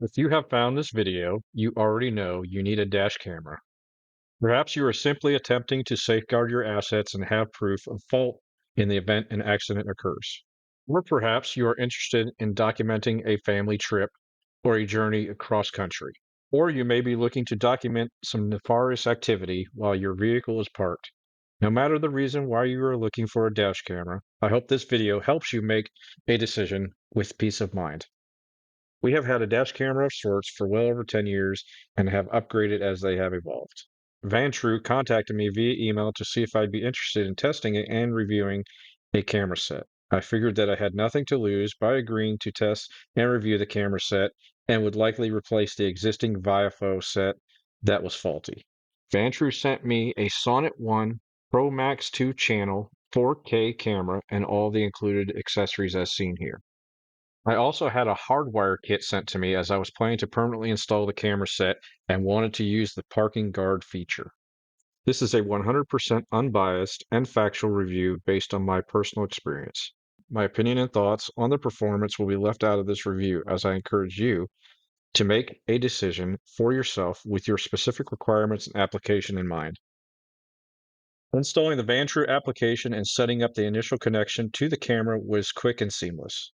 If you have found this video, you already know you need a dash camera. Perhaps you are simply attempting to safeguard your assets and have proof of fault in the event an accident occurs. Or perhaps you are interested in documenting a family trip or a journey across country. Or you may be looking to document some nefarious activity while your vehicle is parked. No matter the reason why you are looking for a dash camera, I hope this video helps you make a decision with peace of mind. We have had a dash camera of sorts for well over 10 years and have upgraded as they have evolved. Vantrue contacted me via email to see if I'd be interested in testing it and reviewing a camera set. I figured that I had nothing to lose by agreeing to test and review the camera set and would likely replace the existing Viafo set that was faulty. Vantrue sent me a Sonnet 1 Pro Max 2 channel 4K camera and all the included accessories as seen here. I also had a hardwire kit sent to me as I was planning to permanently install the camera set and wanted to use the parking guard feature. This is a 100% unbiased and factual review based on my personal experience. My opinion and thoughts on the performance will be left out of this review as I encourage you to make a decision for yourself with your specific requirements and application in mind. Installing the Vantrue application and setting up the initial connection to the camera was quick and seamless.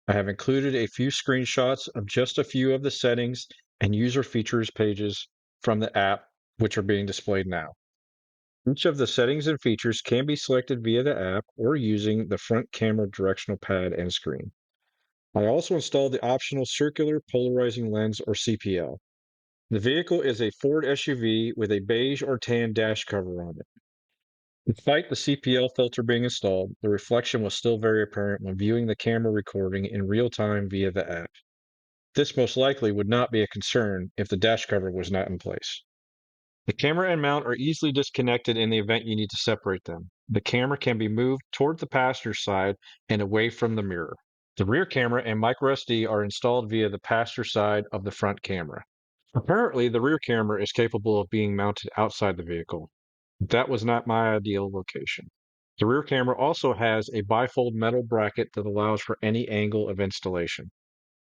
I have included a few screenshots of just a few of the settings and user features pages from the app, which are being displayed now. Each of the settings and features can be selected via the app or using the front camera directional pad and screen. I also installed the optional circular polarizing lens or CPL. The vehicle is a Ford SUV with a beige or tan dash cover on it. Despite the CPL filter being installed, the reflection was still very apparent when viewing the camera recording in real time via the app. This most likely would not be a concern if the dash cover was not in place. The camera and mount are easily disconnected in the event you need to separate them. The camera can be moved toward the passenger side and away from the mirror. The rear camera and microSD are installed via the passenger side of the front camera. Apparently, the rear camera is capable of being mounted outside the vehicle. That was not my ideal location. The rear camera also has a bifold metal bracket that allows for any angle of installation.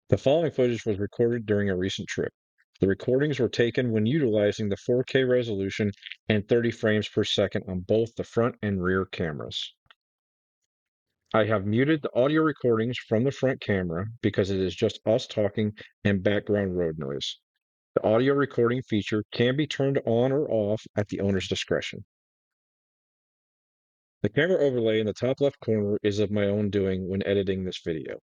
The following footage was recorded during a recent trip. The recordings were taken when utilizing the 4K resolution and 30 frames per second on both the front and rear cameras. I have muted the audio recordings from the front camera because it is just us talking and background road noise. The audio recording feature can be turned on or off at the owner's discretion. The camera overlay in the top left corner is of my own doing when editing this video.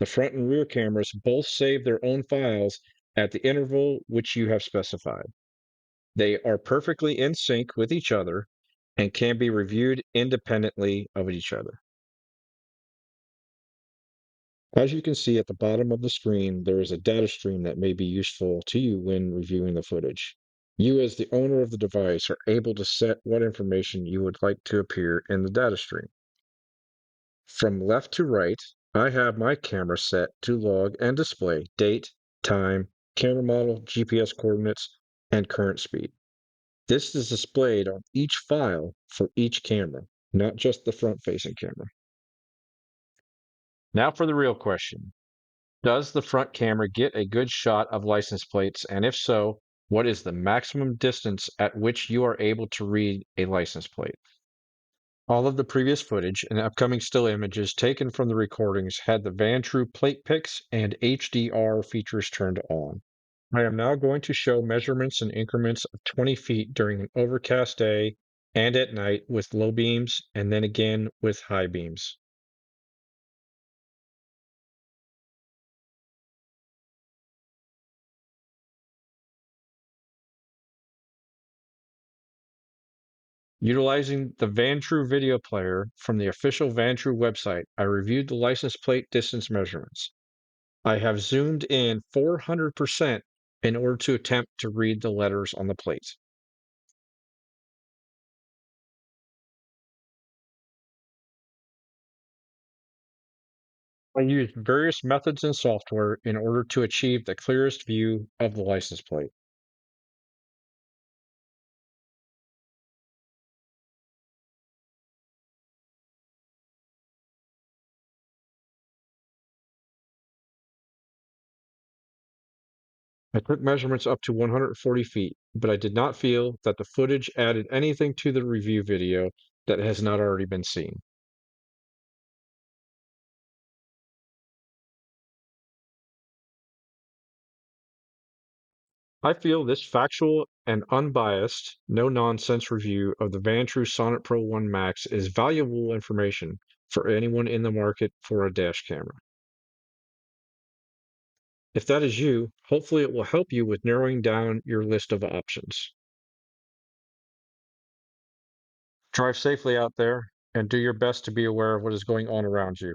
The front and rear cameras both save their own files at the interval which you have specified. They are perfectly in sync with each other and can be reviewed independently of each other. As you can see at the bottom of the screen, there is a data stream that may be useful to you when reviewing the footage. You, as the owner of the device, are able to set what information you would like to appear in the data stream. From left to right, I have my camera set to log and display date, time, camera model, GPS coordinates, and current speed. This is displayed on each file for each camera, not just the front-facing camera. Now for the real question. Does the front camera get a good shot of license plates? And if so, what is the maximum distance at which you are able to read a license plate? All of the previous footage and upcoming still images taken from the recordings had the Vantrue plate picks and HDR features turned on. I am now going to show measurements in increments of 20 feet during an overcast day and at night with low beams and then again with high beams. Utilizing the Vantrue video player from the official Vantrue website, I reviewed the license plate distance measurements. I have zoomed in 400% in order to attempt to read the letters on the plate. I used various methods and software in order to achieve the clearest view of the license plate. I took measurements up to 140 feet, but I did not feel that the footage added anything to the review video that has not already been seen. I feel this factual and unbiased, no nonsense review of the Vantrue Sonnet Pro 1 Max is valuable information for anyone in the market for a dash camera. If that is you, hopefully it will help you with narrowing down your list of options. Drive safely out there and do your best to be aware of what is going on around you.